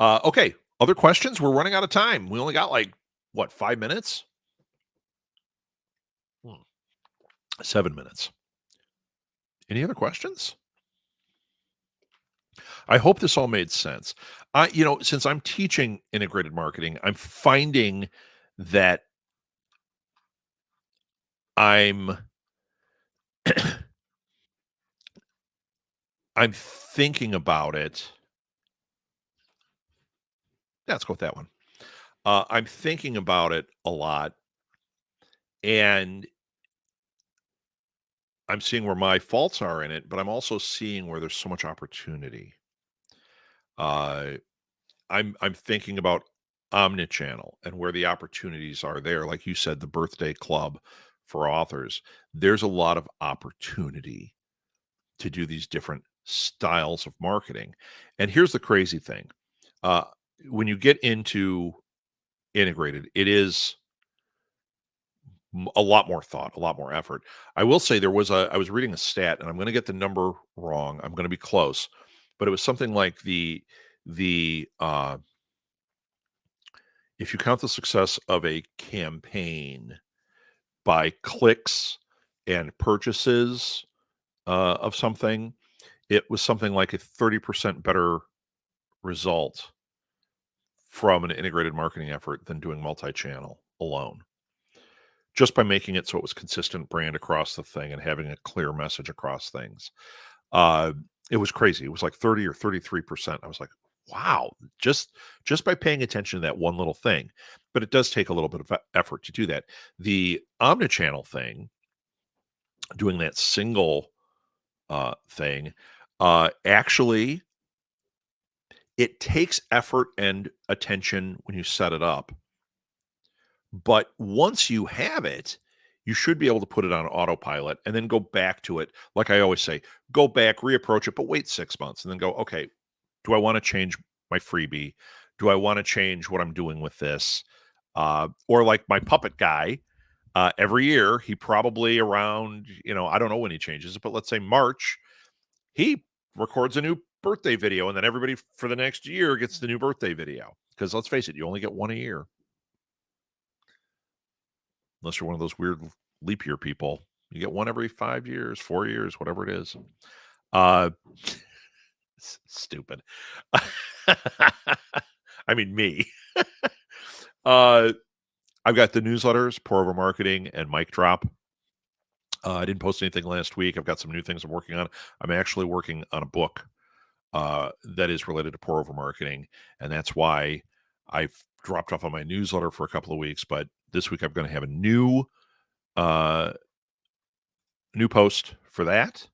Okay, other questions? We're running out of time. We only got like, what, 5 minutes? 7 minutes. Any other questions? I hope this all made sense. Since I'm teaching integrated marketing, I'm finding that I'm I'm thinking about it. Yeah, let's go with that one. I'm thinking about it a lot, and I'm seeing where my faults are in it, but I'm also seeing where there's so much opportunity. Uh, I'm thinking about omnichannel and where the opportunities are there. Like you said, the birthday club for authors. There's a lot of opportunity to do these different styles of marketing. And here's the crazy thing. Uh, when you get into integrated, it is a lot more thought, a lot more effort. I will say I was reading a stat, and I'm going to get the number wrong. I'm going to be close, but it was something like the if you count the success of a campaign by clicks and purchases of something, it was something like a 30% better result from an integrated marketing effort than doing multi-channel alone, just by making it so it was consistent brand across the thing and having a clear message across things. Uh, it was crazy. It was like 30 or 33%. I was like, wow, just by paying attention to that one little thing. But it does take a little bit of effort to do that. The omnichannel thing, doing that single thing, actually, it takes effort and attention when you set it up. But once you have it, you should be able to put it on autopilot and then go back to it. Like I always say, go back, reapproach it, but wait 6 months and then go, okay, do I want to change my freebie? Do I want to change what I'm doing with this? Or like my puppet guy, every year, he probably around, I don't know when he changes it, but let's say March, he records a new birthday video. And then everybody for the next year gets the new birthday video. Because let's face it, you only get one a year. Unless you're one of those weird leap year people. You get one every 5 years, 4 years, whatever it is. Uh, stupid. I mean, me. uh, I've got the newsletters, Pour Over Marketing, and Mic Drop. I didn't post anything last week. I've got some new things I'm working on. I'm actually working on a book that is related to pour over marketing, and that's why I've dropped off on my newsletter for a couple of weeks. But this week I'm going to have a uh, new post for that,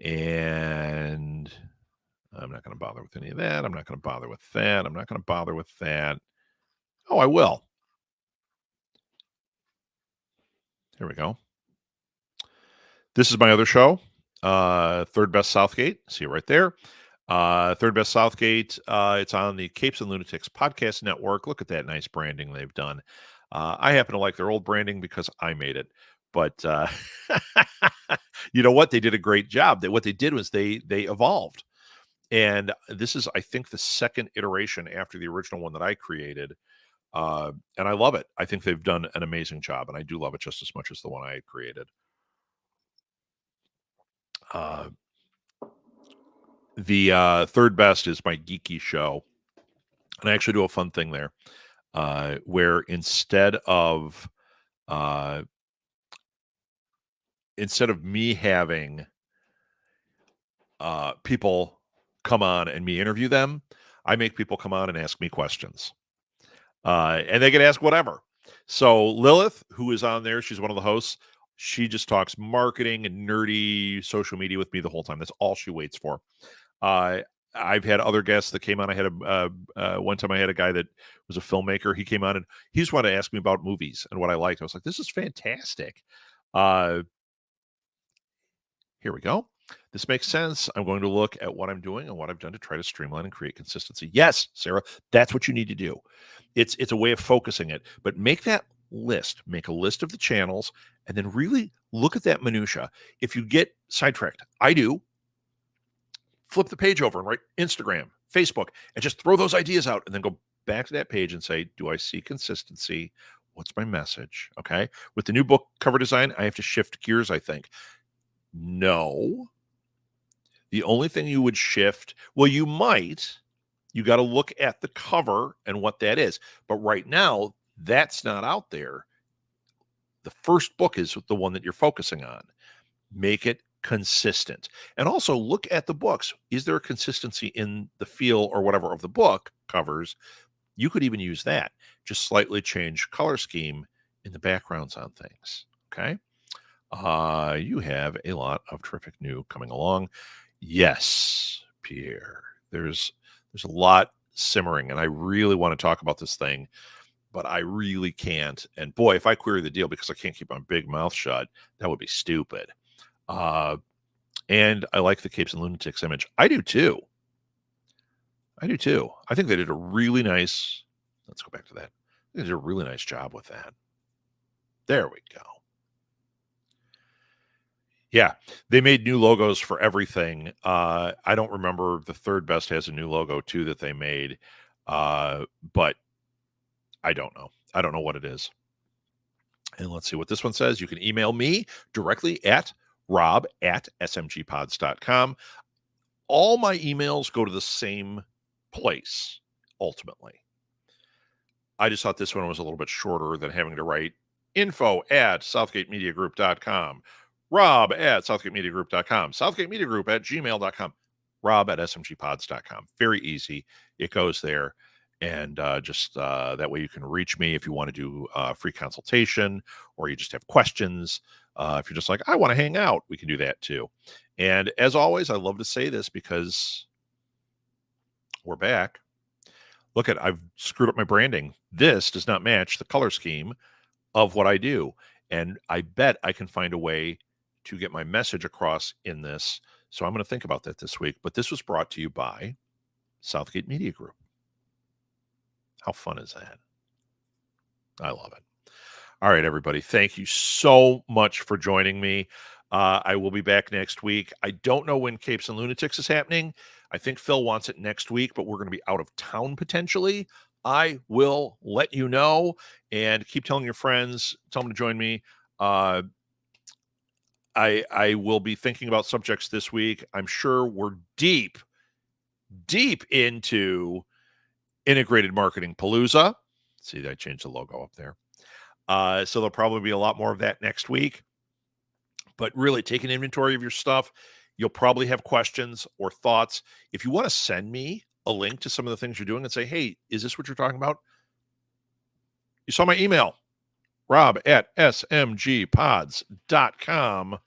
and I'm not going to bother with any of that. I'm not going to bother with that. I'm not going to bother with that. Oh, I will. Here we go. This is my other show, Third Best Southgate. See it right there. Third Best Southgate. It's on the Capes and Lunatics podcast network. Look at that nice branding they've done. I happen to like their old branding because I made it. But you know what? They did a great job. What they did was they evolved. And this is, I think, the second iteration after the original one that I created. And I love it. I think they've done an amazing job. And I do love it just as much as the one I had created. Uh, the Third Best is my geeky show. And I actually do a fun thing there, where uh, instead of me having people come on and me interview them, I make people come on and ask me questions, and they can ask whatever. So Lilith, who is on there, she's one of the hosts. She just talks marketing and nerdy social media with me the whole time. That's all she waits for. Uh, I've had other guests that came on. I had one time I had a guy that was a filmmaker. He came on and he just wanted to ask me about movies and what I liked. I was like, this is fantastic. Uh, Here we go. This makes sense. I'm going to look at what I'm doing and what I've done to try to streamline and create consistency. Yes, Sarah, that's what you need to do. It's a way of focusing it, but make that list. Make a list of the channels and then really look at that minutia. If you get sidetracked, I do, flip the page over and write Instagram, Facebook, and just throw those ideas out and then go back to that page and say, do I see consistency? What's my message? Okay. With the new book cover design, I have to shift gears, I think. No, The only thing you would shift, well, you got to look at the cover and what that is. But right now, that's not out there. The first book is the one that you're focusing on. Make it consistent. And also look at the books. Is there a consistency in the feel or whatever of the book covers? You could even use that. Just slightly change color scheme in the backgrounds on things. Okay. You have a lot of terrific new coming along. Yes, Pierre. There's a lot simmering, and I really want to talk about this thing, but I really can't. And boy, if I query the deal because I can't keep my big mouth shut, that would be stupid. And I like the Capes and Lunatics image. I do too. I think they did a really nice. Let's go back to that. They did a really nice job with that. There we go. Yeah, they made new logos for everything. I don't remember, the Third Best has a new logo too that they made, but I don't know. I don't know what it is. And let's see what this one says. You can email me directly at rob@smgpods.com. All my emails go to the same place, ultimately. I just thought this one was a little bit shorter than having to write info@southgatemediagroup.com, rob@southgatemediagroup.com, southgatemediagroup@gmail.com, rob@smgpods.com. Very easy. It goes there. And just that way you can reach me if you want to do a free consultation or you just have questions. If you're just like, I want to hang out, we can do that too. And as always, I love to say this because we're back. Look I've screwed up my branding. This does not match the color scheme of what I do. And I bet I can find a way to get my message across in this. So I'm going to think about that this week. But this was brought to you by Southgate Media Group. How fun is that? I love it. All right, everybody. Thank you so much for joining me. I will be back next week. I don't know when Capes and Lunatics is happening. I think Phil wants it next week, but we're going to be out of town potentially. I will let you know, and keep telling your friends, tell them to join me. I will be thinking about subjects this week. I'm sure we're deep into Integrated Marketing Palooza. See, I changed the logo up there. So there'll probably be a lot more of that next week. But really, take an inventory of your stuff. You'll probably have questions or thoughts. If you want to send me a link to some of the things you're doing and say, hey, is this what you're talking about? You saw my email, rob@smgpods.com.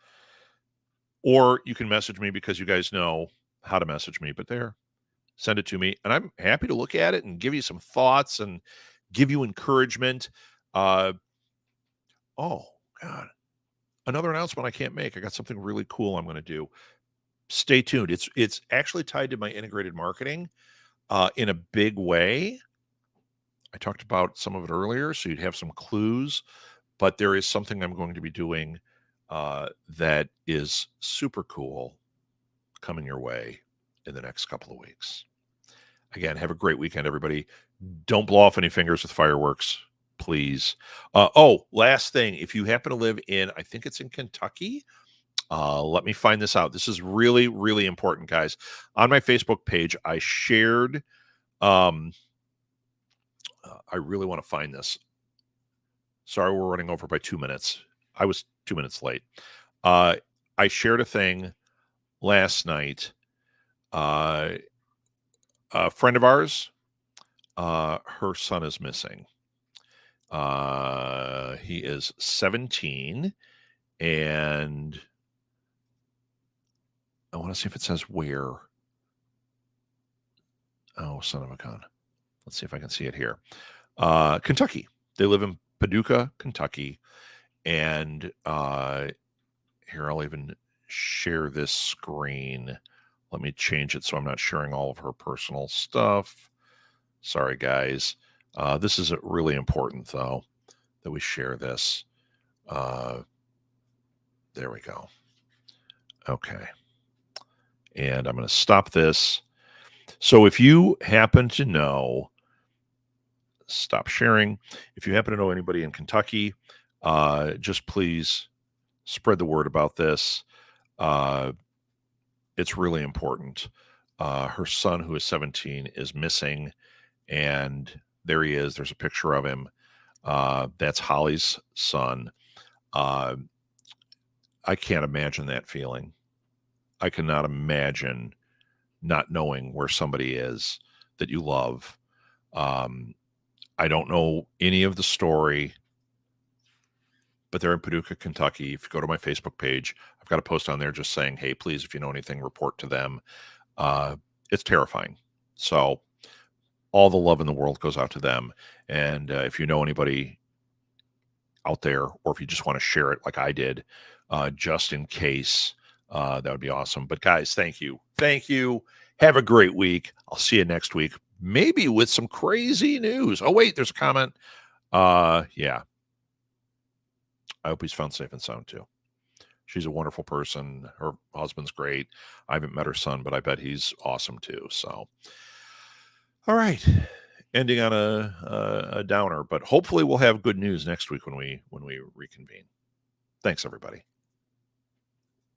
Or you can message me because you guys know how to message me. But there, send it to me. And I'm happy to look at it and give you some thoughts and give you encouragement. Oh, God. Another announcement I can't make. I got something really cool I'm going to do. Stay tuned. It's actually tied to my integrated marketing in a big way. I talked about some of it earlier, so you'd have some clues. But there is something I'm going to be doing that is super cool coming your way in the next couple of weeks. Again, have a great weekend, everybody. Don't blow off any fingers with fireworks, please. Last thing. If you happen to live in, I think it's in Kentucky, let me find this out. This is really, really important, guys. On my Facebook page, I shared, I really want to find this. Sorry, we're running over by 2 minutes. I was 2 minutes late. I shared a thing last night. A friend of ours, her son is missing. He is 17, and I want to see if it says where. Oh, son of a gun. Let's see if I can see it here. Kentucky. They live in Paducah, Kentucky. And here, I'll even share this screen. Let me change it so I'm not sharing all of her personal stuff. Sorry, guys. This is really important, though, that we share this. There we go. Okay. And I'm going to stop this. So if you happen to know, stop sharing. If you happen to know anybody in Kentucky, just please spread the word about this. it's really important. Her son, who is 17, is missing, and there he is. There's a picture of him. That's Holly's son. Uh, I can't imagine that feeling. I cannot imagine not knowing where somebody is that you love. I don't know any of the story, but they're in Paducah, Kentucky. If you go to my Facebook page, I've got a post on there just saying, hey, please, if you know anything, report to them. It's terrifying. So all the love in the world goes out to them. And if you know anybody out there, or if you just want to share it like I did, just in case, that would be awesome. But guys, thank you. Thank you. Have a great week. I'll see you next week, maybe with some crazy news. Oh, wait, there's a comment. Yeah. I hope he's found safe and sound too. She's a wonderful person. Her husband's great. I haven't met her son, but I bet he's awesome too. So, all right, ending on a downer, but hopefully we'll have good news next week when we reconvene. Thanks, everybody.